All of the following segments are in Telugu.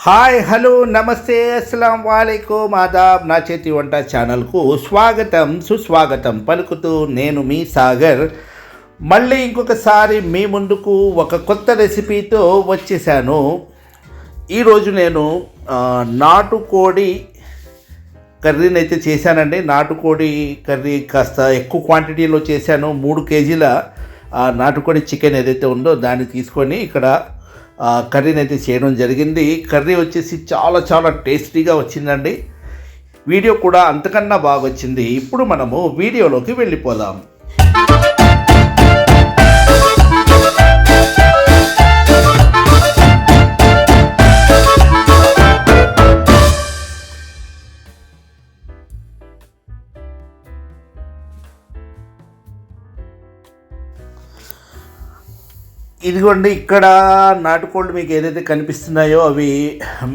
హాయ్ హలో నమస్తే అస్సలం వాలేకుమ్ ఆదాబ్. నా చేతి వంట ఛానల్కు స్వాగతం సుస్వాగతం పలుకుతూ నేను మీ సాగర్ మళ్ళీ ఇంకొకసారి మీ ముందుకు ఒక కొత్త రెసిపీతో వచ్చేసాను. ఈరోజు నేను నాటుకోడి కర్రీని అయితే చేశానండి. నాటుకోడి కర్రీ కాస్త ఎక్కువ క్వాంటిటీలో చేశాను. 3 కేజీల నాటుకోడి చికెన్ ఏదైతే ఉందో దాన్ని తీసుకొని ఇక్కడ కర్రీని అయితే చేయడం జరిగింది. కర్రీ వచ్చేసి చాలా చాలా టేస్టీగా వచ్చిందండి. వీడియో కూడా అంతకన్నా బాగా వచ్చింది. ఇప్పుడు మనము వీడియోలోకి వెళ్ళిపోదాం. ఇదిగోండి, ఇక్కడ నాటుకోళ్ళు మీకు ఏదైతే కనిపిస్తున్నాయో అవి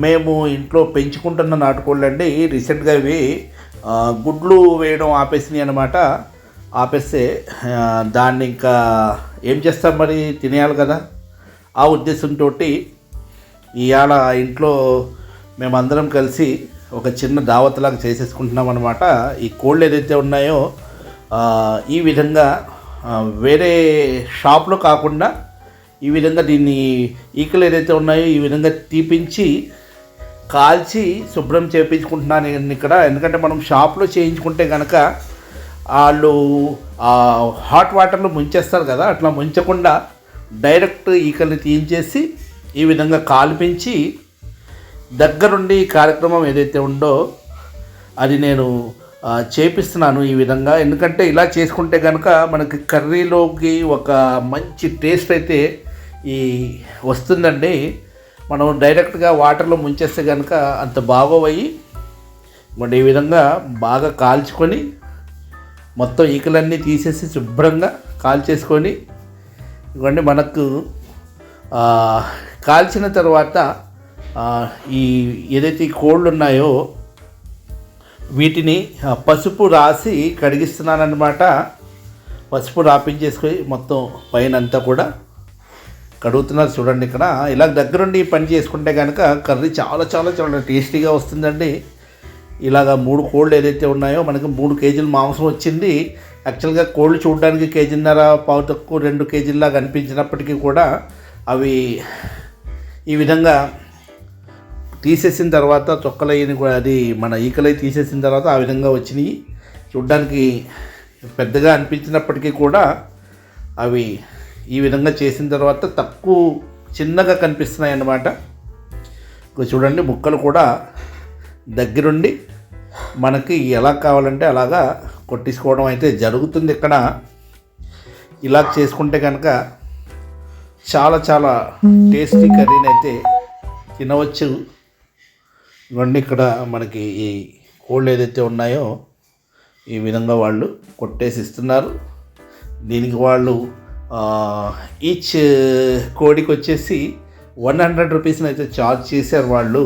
మేము ఇంట్లో పెంచుకుంటున్న నాటుకోళ్ళు అండి. రీసెంట్గా ఇవి గుడ్లు వేయడం ఆపేసినాయి అనమాట. ఆపేస్తే దాన్ని ఇంకా ఏం చేస్తాం, మరి తినేయాలి కదా. ఆ ఉద్దేశంతో ఇవాళ ఇంట్లో మేమందరం కలిసి ఒక చిన్న దావత్లాగా చేసేసుకుంటున్నాం అనమాట. ఈ కోళ్ళు ఏదైతే ఉన్నాయో ఈ విధంగా వేరే షాప్లో కాకుండా ఈ విధంగా దీన్ని ఈకలు ఏదైతే ఉన్నాయో ఈ విధంగా తీపించి కాల్చి శుభ్రం చేయించుకుంటున్నాను నేను ఇక్కడ. ఎందుకంటే మనం షాప్లో చేయించుకుంటే కనుక వాళ్ళు హాట్ వాటర్లో ముంచేస్తారు కదా, అట్లా ముంచకుండా డైరెక్ట్ ఈకల్ని తీయించేసి ఈ విధంగా కాల్పించి దగ్గరుండి కార్యక్రమం ఏదైతే ఉందో అది నేను చేపిస్తున్నాను ఈ విధంగా. ఎందుకంటే ఇలా చేసుకుంటే కనుక మనకి కర్రీలోకి ఒక మంచి టేస్ట్ అయితే వస్తుందండి. మనం డైరెక్ట్గా వాటర్లో ముంచేస్తే కనుక అంత బాగోవయి. మరి ఈ విధంగా బాగా కాల్చుకొని మొత్తం ఈకలన్నీ తీసేసి శుభ్రంగా కాల్చేసుకొని ఇవ్వండి. మనకు కాల్చిన తర్వాత ఈ ఏదైతే ఈ కోళ్ళు ఉన్నాయో వీటిని పసుపు రాసి కడిగిస్తున్నానన్నమాట. పసుపు రాపించేసుకొని మొత్తం పైన అంతా కూడా కడుగుతున్నారు చూడండి. ఇక్కడ ఇలా దగ్గరుండి పని చేసుకుంటే కనుక కర్రీ చాలా చాలా చాలా టేస్టీగా వస్తుందండి. ఇలాగా 3 కోళ్ళు ఏదైతే ఉన్నాయో మనకి 3 కేజీల మాంసం వచ్చింది. యాక్చువల్గా కోళ్ళు చూడడానికి 1.5 కేజీన్నర పావు తక్కువ 2 కేజీల్లాగా అనిపించినప్పటికీ కూడా అవి ఈ విధంగా తీసేసిన తర్వాత చొక్కలయ్యని కూడా అది మన ఈకలై తీసేసిన తర్వాత ఆ విధంగా వచ్చినాయి. చూడ్డానికి పెద్దగా అనిపించినప్పటికీ కూడా అవి ఈ విధంగా చేసిన తర్వాత తక్కువ చిన్నగా కనిపిస్తున్నాయి అన్నమాట. చూడండి, ముక్కలు కూడా దగ్గరుండి మనకి ఎలా కావాలంటే అలాగా కొట్టించుకోవడం అయితే జరుగుతుంది ఇక్కడ. ఇలా చేసుకుంటే కనుక చాలా చాలా టేస్టీ కర్రీని అయితే తినవచ్చు. ఇవన్నీ ఇక్కడ మనకి ఈ కోళ్ళు ఏదైతే ఉన్నాయో ఈ విధంగా వాళ్ళు కొట్టేసి ఇస్తున్నారు. దీనికి వాళ్ళు ఈచ్ కోడికి వచ్చేసి 100 రూపీస్ని అయితే ఛార్జ్ చేశారు వాళ్ళు.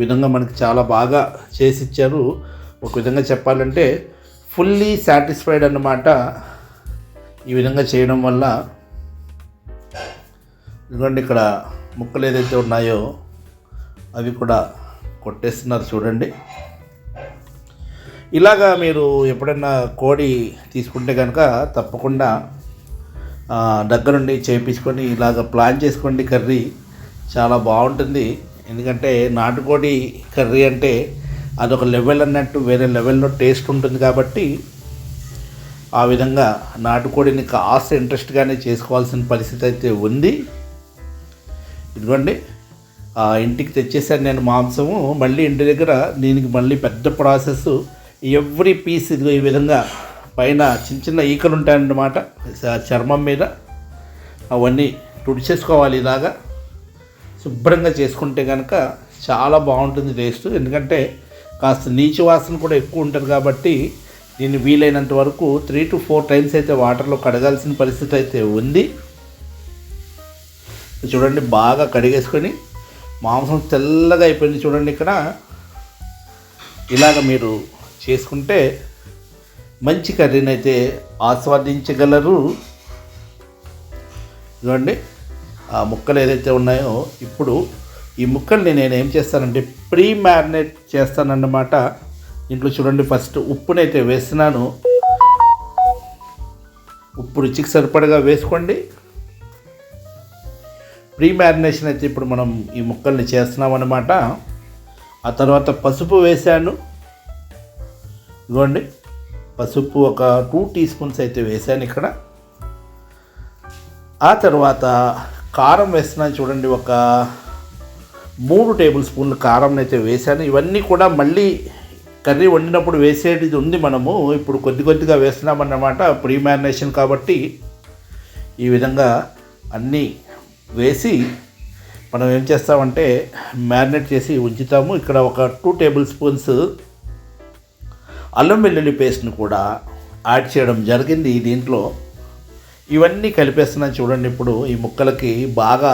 విధంగా మనకి చాలా బాగా చేసి ఇచ్చారు. ఒక విధంగా చెప్పాలంటే ఫుల్లీ సాటిస్ఫైడ్ అన్నమాట ఈ విధంగా చేయడం వల్ల. ఎందుకంటే ఇక్కడ ముక్కలు ఏదైతే ఉన్నాయో అవి కూడా కొట్టేస్తున్నారు చూడండి. ఇలాగా మీరు ఎప్పుడైనా కోడి తీసుకుంటే కనుక తప్పకుండా దగ్గరుండి చేయించుకొని ఇలాగ ప్లాన్ చేసుకోండి. కర్రీ చాలా బాగుంటుంది. ఎందుకంటే నాటుకోడి కర్రీ అంటే అదొక లెవెల్ అన్నట్టు వేరే లెవెల్లో టేస్ట్ ఉంటుంది కాబట్టి ఆ విధంగా నాటుకోడిని కాస్త ఇంట్రెస్ట్గానే చేసుకోవాల్సిన పరిస్థితి అయితే ఉంది. ఇదిగోండి, ఇంటికి తెచ్చేసాను నేను మాంసము. మళ్ళీ ఇంటి దగ్గర దీనికి మళ్ళీ పెద్ద ప్రాసెస్. ఎవ్రీ పీస్ ఇదిగో ఈ విధంగా పైన చిన్న చిన్న ఈకలు ఉంటాయన్నమాట చర్మం మీద. అవన్నీ తుడిచేసుకోవాలి. ఇలాగా శుభ్రంగా చేసుకుంటే కనుక చాలా బాగుంటుంది టేస్ట్. ఎందుకంటే కాస్త నీచు వాసన కూడా ఎక్కువ ఉంటుంది కాబట్టి దీన్ని వీలైనంత వరకు 3 to 4 టైమ్స్ అయితే వాటర్లో కడగాల్సిన పరిస్థితి అయితే ఉంది. చూడండి, బాగా కడిగేసుకొని మాంసం తెల్లగా అయిపోయింది చూడండి. ఇక్కడ ఇలాగ మీరు చేసుకుంటే మంచి కర్రీని అయితే ఆస్వాదించగలరు. ఇదిగోండి, ఆ ముక్కలు ఏదైతే ఉన్నాయో ఇప్పుడు ఈ ముక్కల్ని నేను ఏం చేస్తానంటే ప్రీ మ్యారినేట్ చేస్తానన్నమాట. ఇంట్లో చూడండి, ఫస్ట్ ఉప్పునైతే వేస్తున్నాను. ఉప్పు రుచికి సరిపడగా వేసుకోండి. ప్రీ మ్యారినేషన్ అయితే ఇప్పుడు మనం ఈ ముక్కల్ని చేస్తున్నాం అన్నమాట. ఆ తర్వాత పసుపు వేసాను. ఇదిగోండి, పసుపు ఒక 2 టీ స్పూన్స్ అయితే వేసాను ఇక్కడ. ఆ తర్వాత కారం వేస్తున్నాను చూడండి, ఒక 3 టేబుల్ స్పూన్లు కారం అయితే వేసాను. ఇవన్నీ కూడా మళ్ళీ కర్రీ వండినప్పుడు వేసేది ఉంది, మనము ఇప్పుడు కొద్ది కొద్దిగా వేస్తున్నామన్నమాట ప్రీ మ్యారినేషన్ కాబట్టి. ఈ విధంగా అన్నీ వేసి మనం ఏం చేస్తామంటే మ్యారినేట్ చేసి ఉంచుతాము. ఇక్కడ ఒక 2 టేబుల్ స్పూన్స్ అల్లం వెల్లుల్లి పేస్ట్ని కూడా యాడ్ చేయడం జరిగింది దీంట్లో. ఇవన్నీ కలిపేస్తున్నాను చూడండి. ఇప్పుడు ఈ ముక్కలకి బాగా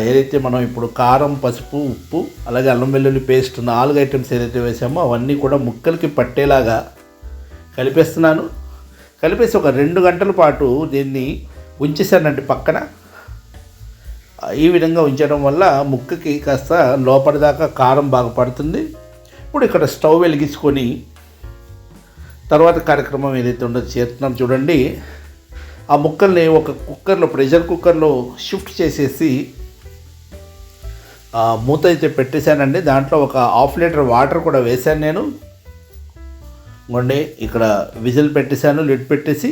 ఏదైతే మనం ఇప్పుడు కారం, పసుపు, ఉప్పు అలాగే అల్లం వెల్లుల్లి పేస్ట్ 4 ఐటమ్స్ ఏదైతే వేసామో అవన్నీ కూడా ముక్కలకి పట్టేలాగా కలిపేస్తున్నాను. కలిపేసి ఒక 2 గంటల పాటు దీన్ని ఉంచేసానండి పక్కన. ఈ విధంగా ఉంచడం వల్ల ముక్కకి కాస్త లోపలిదాకా కారం బాగా పడుతుంది. ఇప్పుడు ఇక్కడ స్టవ్ వెలిగించుకొని తర్వాత కార్యక్రమం ఏదైతే ఉందో చేస్తున్నాం చూడండి. ఆ ముక్కల్ని ఒక కుక్కర్లో, ప్రెషర్ కుక్కర్లో షిఫ్ట్ చేసేసి మూత అయితే పెట్టేశానండి. దాంట్లో ఒక 1/2 లీటర్ వాటర్ కూడా వేశాను నేను. ఇంకోండి, ఇక్కడ విజిల్ పెట్టేశాను, లిడ్ పెట్టేసి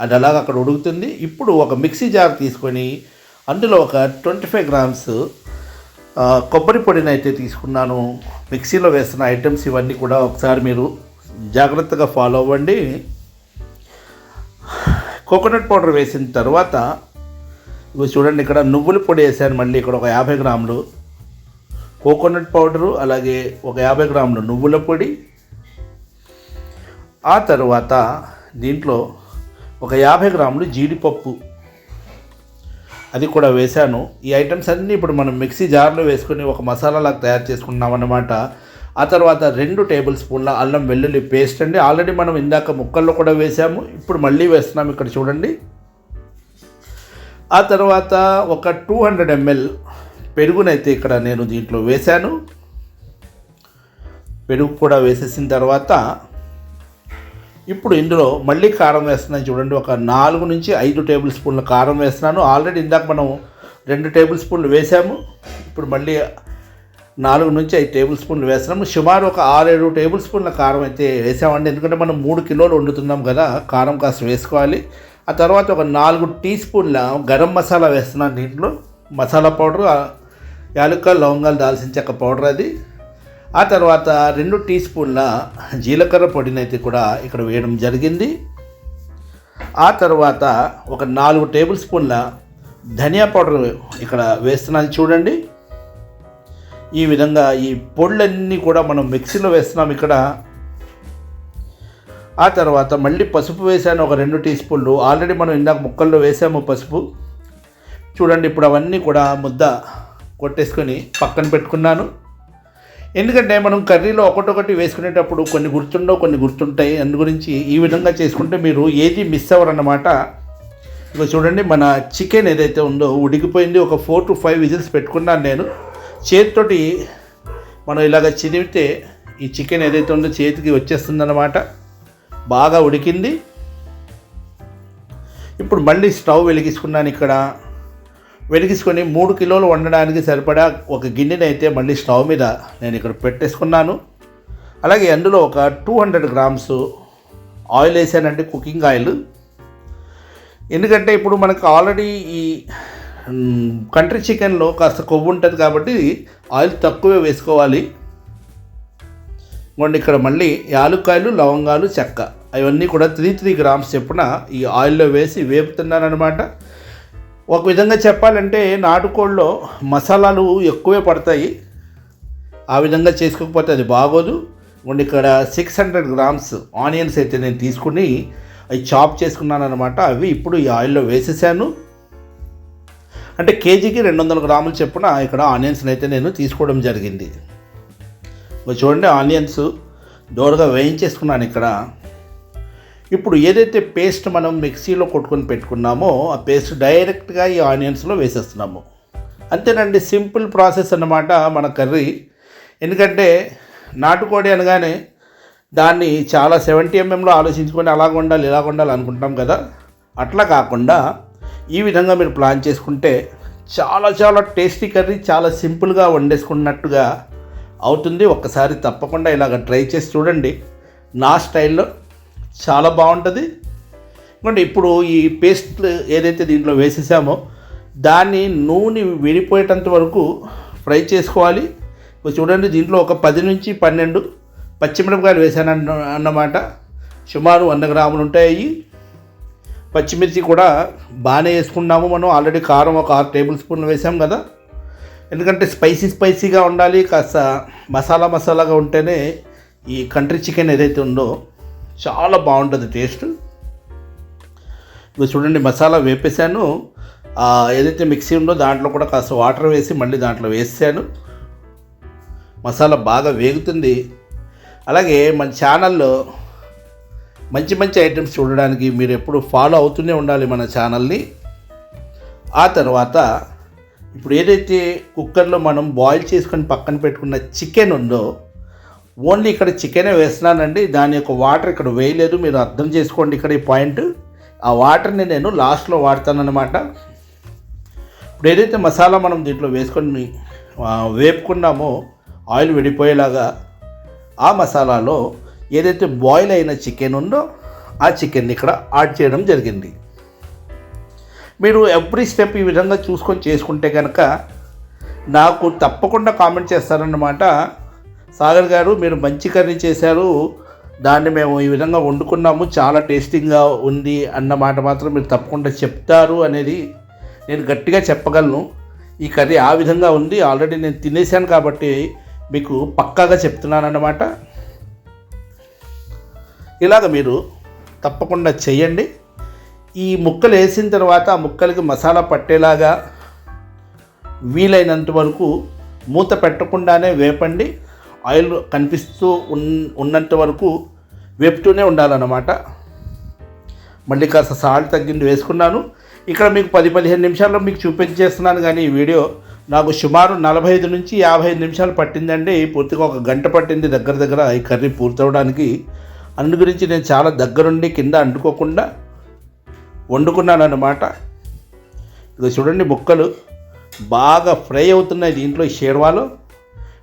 అది అలాగ అక్కడ ఉడుకుతుంది. ఇప్పుడు ఒక మిక్సీ జార్ తీసుకొని అందులో ఒక 25 గ్రామ్స్ కొబ్బరి పొడిని అయితే తీసుకున్నాను. మిక్సీలో వేస్తున్న ఐటమ్స్ ఇవన్నీ కూడా ఒకసారి మీరు జాగ్రత్తగా ఫాలో అవ్వండి. కోకోనట్ పౌడర్ వేసిన తర్వాత ఇవి చూడండి, ఇక్కడ నువ్వుల పొడి వేసాను. మళ్ళీ ఇక్కడ ఒక 50 గ్రాములు కోకోనట్ పౌడరు, అలాగే ఒక 50 గ్రాములు నువ్వుల పొడి. ఆ తర్వాత దీంట్లో ఒక 50 గ్రాములు జీడిపప్పు అది కూడా వేశాను. ఈ ఐటమ్స్ అన్నీ ఇప్పుడు మనం మిక్సీ జార్లో వేసుకొని ఒక మసాలాలాగా తయారు చేసుకున్నాం అన్నమాట. ఆ తర్వాత 2 టేబుల్ స్పూన్ల అల్లం వెల్లుల్లి పేస్ట్ అండి. ఆల్రెడీ మనం ఇందాక ముక్కల్లో కూడా వేసాము, ఇప్పుడు మళ్ళీ వేస్తున్నాం ఇక్కడ చూడండి. ఆ తర్వాత ఒక 200 ml పెరుగునైతే ఇక్కడ నేను దీంట్లో వేశాను. పెరుగు కూడా వేసేసిన తర్వాత ఇప్పుడు ఇందులో మళ్ళీ కారం వేస్తున్నాను చూడండి. ఒక 4 నుంచి 5 టేబుల్ స్పూన్ల కారం వేస్తున్నాను. ఆల్రెడీ ఇందాక మనం 2 టేబుల్ స్పూన్లు వేసాము, ఇప్పుడు మళ్ళీ 4 నుంచి 5 టేబుల్ స్పూన్లు వేస్తున్నాము. సుమారు ఒక 6-7 టేబుల్ స్పూన్ల కారం అయితే వేసామండి. ఎందుకంటే మనం 3 కిలోలు వండుతున్నాం కదా, కారం కాస్త వేసుకోవాలి. ఆ తర్వాత ఒక 4 టీ స్పూన్ల గరం మసాలా వేస్తున్నాను దీంట్లో. మసాలా పౌడరు, యాలక్కాయలు, లవంగాలు, దాల్చిన చెక్క పౌడర్ అది. ఆ తర్వాత 2 టీ స్పూన్ల జీలకర్ర పొడిని అయితే కూడా ఇక్కడ వేయడం జరిగింది. ఆ తర్వాత ఒక 4 టేబుల్ స్పూన్ల ధనియా పౌడర్ ఇక్కడ వేస్తున్నాను చూడండి. ఈ విధంగా ఈ పొడులన్నీ కూడా మనం మిక్సీలో వేస్తున్నాం ఇక్కడ. ఆ తర్వాత మళ్ళీ పసుపు వేసాను ఒక 2 టీ స్పూన్లు. ఆల్రెడీ మనం ఇందాక ముక్కల్లో వేసాము పసుపు చూడండి. ఇప్పుడు అవన్నీ కూడా ముద్ద కొట్టేసుకొని పక్కన పెట్టుకున్నాను. ఎందుకంటే మనం కర్రీలో ఒకటొకటి వేసుకునేటప్పుడు కొన్ని గుర్తుండవు, కొన్ని గుర్తుంటాయి. అందు గురించి ఈ విధంగా చేసుకుంటే మీరు ఏది మిస్ అవ్వరన్నమాట. ఇక చూడండి, మన చికెన్ ఏదైతే ఉందో ఉడికిపోయింది. ఒక 4 to 5 విజిల్స్ పెట్టుకున్నాను నేను. చేతితోటి మనం ఇలాగ చిదివితే ఈ చికెన్ ఏదైతే ఉందో చేతికి వచ్చేస్తుందన్నమాట. బాగా ఉడికింది. ఇప్పుడు మళ్ళీ స్టవ్ వెలిగించుకున్నాను ఇక్కడ. వెలిగించుకొని 3 కిలోలు వండడానికి సరిపడా ఒక గిన్నెని అయితే మళ్ళీ స్టవ్ మీద నేను ఇక్కడ పెట్టేసుకున్నాను. అలాగే అందులో ఒక 200 గ్రామ్స్ ఆయిల్ వేసానంటే కుకింగ్ ఆయిల్. ఎందుకంటే ఇప్పుడు మనకు ఆల్రెడీ ఈ కంట్రీ చికెన్లో కాస్త కొవ్వు ఉంటుంది కాబట్టి ఆయిల్ తక్కువే వేసుకోవాలి. ఇంకోండి, ఇక్కడ మళ్ళీ యాలక్కాయలు, లవంగాలు, చెక్క అవన్నీ కూడా 3 గ్రామ్స్ చొప్పున ఈ ఆయిల్లో వేసి వేపుతున్నాను అనమాట. ఒక విధంగా చెప్పాలంటే నాటుకోళ్ళలో మసాలాలు ఎక్కువే పడతాయి. ఆ విధంగా చేసుకోకపోతే అది బాగోదు. ఇక్కడ 600 గ్రామ్స్ ఆనియన్స్ అయితే నేను తీసుకుని అవి చాప్ చేసుకున్నాను అనమాట. అవి ఇప్పుడు ఈ ఆయిల్లో వేసేసాను. అంటే కేజీకి 200 గ్రాములు చొప్పున ఇక్కడ ఆనియన్స్ని అయితే నేను తీసుకోవడం జరిగింది. చూడండి, ఆనియన్స్ దోరగా వేయించేసుకున్నాను ఇక్కడ. ఇప్పుడు ఏదైతే పేస్ట్ మనం మిక్సీలో కొట్టుకొని పెట్టుకున్నామో ఆ పేస్ట్ డైరెక్ట్గా ఈ ఆనియన్స్లో వేసేస్తున్నాము. అంతేనండి, సింపుల్ ప్రాసెస్ అన్నమాట మన కర్రీ. ఎందుకంటే నాటుకోడి అనగానే దాన్ని చాలా 70 ఎంఎంలో ఆలోచించుకొని అలాగ వండాలి ఇలాగ వండాలి అనుకుంటాం కదా. అట్లా కాకుండా ఈ విధంగా మీరు ప్లాన్ చేసుకుంటే చాలా చాలా టేస్టీ కర్రీ చాలా సింపుల్గా వండేసుకున్నట్టుగా అవుతుంది. ఒక్కసారి తప్పకుండా ఇలాగ ట్రై చేసి చూడండి, నా స్టైల్లో చాలా బాగుంటుంది. ఎందుకంటే ఇప్పుడు ఈ పేస్ట్ ఏదైతే దీంట్లో వేసేసామో దాన్ని నూనె విడిపోయేటంత వరకు ఫ్రై చేసుకోవాలి. చూడండి, దీంట్లో ఒక 10 నుంచి 12 పచ్చిమిరపకాయలు వేసాను అన్నమాట. సుమారు 100 గ్రాములు ఉంటాయి. పచ్చిమిర్చి కూడా బాగానే వేసుకున్నాము మనం. ఆల్రెడీ కారం ఒక 6 టేబుల్ స్పూన్లు వేసాం కదా. ఎందుకంటే స్పైసీగా ఉండాలి, కాస్త మసాలాగా ఉంటేనే ఈ కంట్రీ చికెన్ ఏదైతే ఉందో చాలా బాగుంటుంది టేస్ట్. ఇప్పుడు చూడండి, మసాలా వేపేసాను. ఏదైతే మిక్సీ ఉందో దాంట్లో కూడా కాస్త వాటర్ వేసి మళ్ళీ దాంట్లో వేసాను. మసాలా బాగా వేగుతుంది. అలాగే మన ఛానల్లో మంచి ఐటమ్స్ చూడడానికి మీరు ఎప్పుడు ఫాలో అవుతూనే ఉండాలి మన ఛానల్ని. ఆ తర్వాత ఇప్పుడు ఏదైతే కుక్కర్లో మనం బాయిల్ చేసుకొని పక్కన పెట్టుకున్న చికెన్ ఉందో ఓన్లీ ఇక్కడ చికెనే వేస్తున్నానండి. దాని యొక్క వాటర్ ఇక్కడ వేయలేదు, మీరు అర్థం చేసుకోండి ఇక్కడ ఈ పాయింట్. ఆ వాటర్ని నేను లాస్ట్లో వాడతానన్నమాట. ఇప్పుడు ఏదైతే మసాలా మనం దీంట్లో వేసుకొని వేపుకున్నామో ఆయిల్ విడిపోయేలాగా, ఆ మసాలాలో ఏదైతే బాయిల్ అయిన చికెన్ ఉందో ఆ చికెన్ని ఇక్కడ యాడ్ చేయడం జరిగింది. మీరు ఎవ్రీ స్టెప్ ఈ విధంగా చూసుకొని చేసుకుంటే కనుక నాకు తప్పకుండా కామెంట్ చేస్తారన్నమాట. సాగర్ గారు, మీరు మంచి కర్రీ చేశారు, దాన్ని మేము ఈ విధంగా వండుకున్నాము, చాలా టేస్టీగా ఉంది అన్నమాట మాత్రం మీరు తప్పకుండా చెప్తారు అనేది నేను గట్టిగా చెప్పగలను. ఈ కర్రీ ఆ విధంగా ఉంది, ఆల్రెడీ నేను తినేసాను కాబట్టి మీకు పక్కాగా చెప్తున్నాను అన్నమాట. ఇలాగ మీరు తప్పకుండా చెయ్యండి. ఈ ముక్కలు వేసిన తర్వాత ఆ ముక్కలకి మసాలా పట్టేలాగా వీలైనంత వరకు మూత పెట్టకుండానే వేపండి. ఆయిల్ కనిపిస్తూ ఉన్నంత వరకు వేపుతూనే ఉండాలన్నమాట. మళ్ళీ కాస్త సాల్ట్ తగ్గింది వేసుకున్నాను. ఇక్కడ మీకు 10-15 నిమిషాల్లో మీకు చూపించేస్తున్నాను, కానీ ఈ వీడియో నాకు సుమారు 45 నుంచి 55 నిమిషాలు పట్టిందండి. పూర్తిగా 1 గంట పట్టింది దగ్గర ఈ కర్రీ పూర్తవడానికి. అందు గురించి నేను చాలా దగ్గరుండి కింద అంటుకోకుండా వండుకున్నాను అన్నమాట. ఇక చూడండి, ముక్కలు బాగా ఫ్రై అవుతున్నాయి దీంట్లో ఈ షేర్వాలో.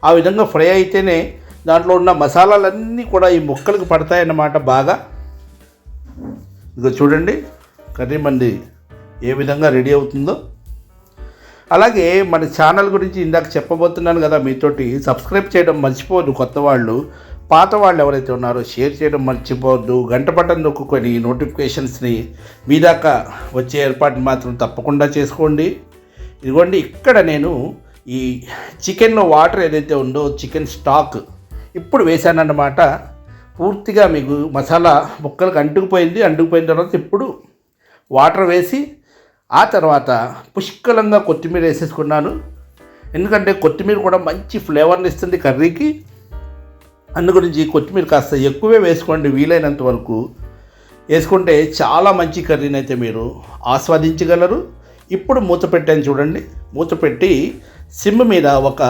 ఆ విధంగా ఫ్రై అయితేనే దాంట్లో ఉన్న మసాలాలన్నీ కూడా ఈ ముక్కలకు పడతాయన్నమాట బాగా. ఇక చూడండి కర్రీ మంది ఏ విధంగా రెడీ అవుతుందో. అలాగే మన ఛానల్ గురించి ఇందాక చెప్పబోతున్నాను కదా మీతోటి, సబ్స్క్రైబ్ చేయడం మర్చిపోవద్దు కొత్త వాళ్ళు. పాత వాళ్ళు ఎవరైతే ఉన్నారో షేర్ చేయడం మర్చిపోవద్దు. గంట బటన్ నొక్కుకొని నోటిఫికేషన్స్ని మీ దాకా వచ్చే ఏర్పాటు మాత్రం తప్పకుండా చేసుకోండి. ఇదిగోండి, ఇక్కడ నేను ఈ చికెన్లో వాటర్ ఏదైతే ఉందో చికెన్ స్టాక్ ఇప్పుడు వేసానన్నమాట. పూర్తిగా మీకు మసాలా ముక్కలకు అంటుకుపోయిన తర్వాత ఇప్పుడు వాటర్ వేసి ఆ తర్వాత పుష్కలంగా కొత్తిమీర వేసేసుకున్నాను. ఎందుకంటే కొత్తిమీర కూడా మంచి ఫ్లేవర్ని ఇస్తుంది కర్రీకి. అందు గురించి కొత్తిమీర కాస్త ఎక్కువే వేసుకోండి, వీలైనంత వరకు వేసుకుంటే చాలా మంచి కర్రీని అయితే మీరు ఆస్వాదించగలరు. ఇప్పుడు మూత పెట్టాను చూడండి. మూత పెట్టి సిమ్ మీద ఒక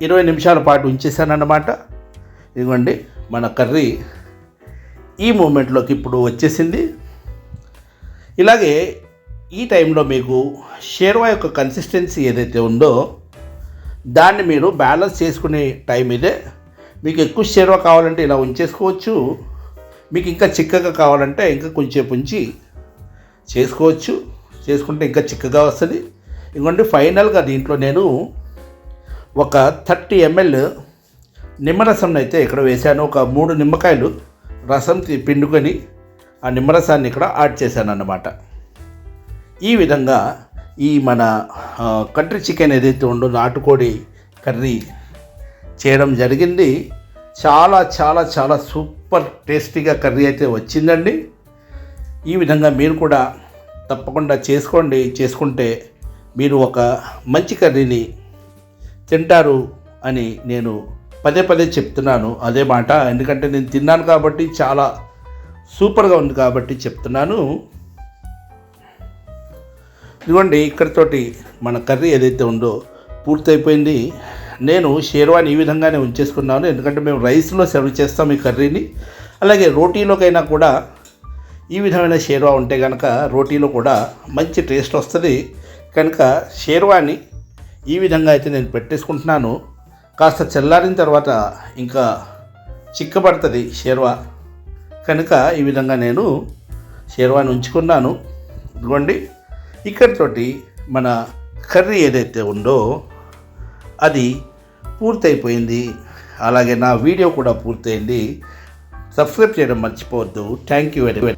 20 నిమిషాల పాటు ఉంచేసానన్నమాట. ఇదిగోండి, మన కర్రీ ఈ మూమెంట్లోకి ఇప్పుడు వచ్చేసింది. ఇలాగే ఈ టైంలో మీకు షేర్వా యొక్క కన్సిస్టెన్సీ ఏదైతే ఉందో దాన్ని మీరు బ్యాలెన్స్ చేసుకునే టైం ఇదే. మీకు ఎక్కువ షేర్వా కావాలంటే ఇలా ఉంచేసుకోవచ్చు, మీకు ఇంకా చిక్కగా కావాలంటే ఇంకా కొంచెం ఉంచి చేసుకోవచ్చు. చేసుకుంటే ఇంకా చిక్కగా వస్తుంది. ఇంకోండి, ఫైనల్గా దీంట్లో నేను ఒక 30 ml నిమ్మరసం అయితే ఇక్కడ వేశాను. ఒక 3 నిమ్మకాయలు రసం పిండుకొని ఆ నిమ్మరసాన్ని ఇక్కడ యాడ్ చేశాను అన్నమాట. ఈ విధంగా ఈ మన కంట్రీ చికెన్ ఏదైతే ఉందో నాటుకోడి కర్రీ చేయడం జరిగింది. చాలా చాలా చాలా సూపర్ టేస్టీగా కర్రీ అయితే వచ్చిందండి. ఈ విధంగా మీరు కూడా తప్పకుండా చేసుకుంటే మీరు ఒక మంచి కర్రీని తింటారు అని నేను పదే చెప్తున్నాను అదే మాట. ఎందుకంటే నేను తిన్నాను కాబట్టి చాలా సూపర్గా ఉంది కాబట్టి చెప్తున్నాను. ఇదిగోండి ఇక్కడితోటి మన కర్రీ ఏదైతే ఉందో పూర్తయిపోయింది. నేను షేర్వాని ఈ విధంగానే ఉంచేసుకున్నాను, ఎందుకంటే మేము రైస్లో సర్వ్ చేస్తాం ఈ కర్రీని. అలాగే రోటీలోకైనా కూడా ఈ విధమైన షేర్వా ఉంటే కనుక రోటీలో కూడా మంచి టేస్ట్ వస్తుంది. కనుక షేర్వాని ఈ విధంగా అయితే నేను పెట్టేసుకుంటున్నాను. కాస్త చల్లారిన తర్వాత ఇంకా చిక్కబడుతుంది షేర్వా, కనుక ఈ విధంగా నేను షేర్వాని ఉంచుకున్నాను. ఇదిగోండి ఇక్కడితోటి మన కర్రీ ఏదైతే ఉందో అది పూర్తయిపోయింది. అలాగే నా వీడియో కూడా పూర్తయింది. సబ్స్క్రైబ్ చేయడం మర్చిపోవద్దు. Thank you very much.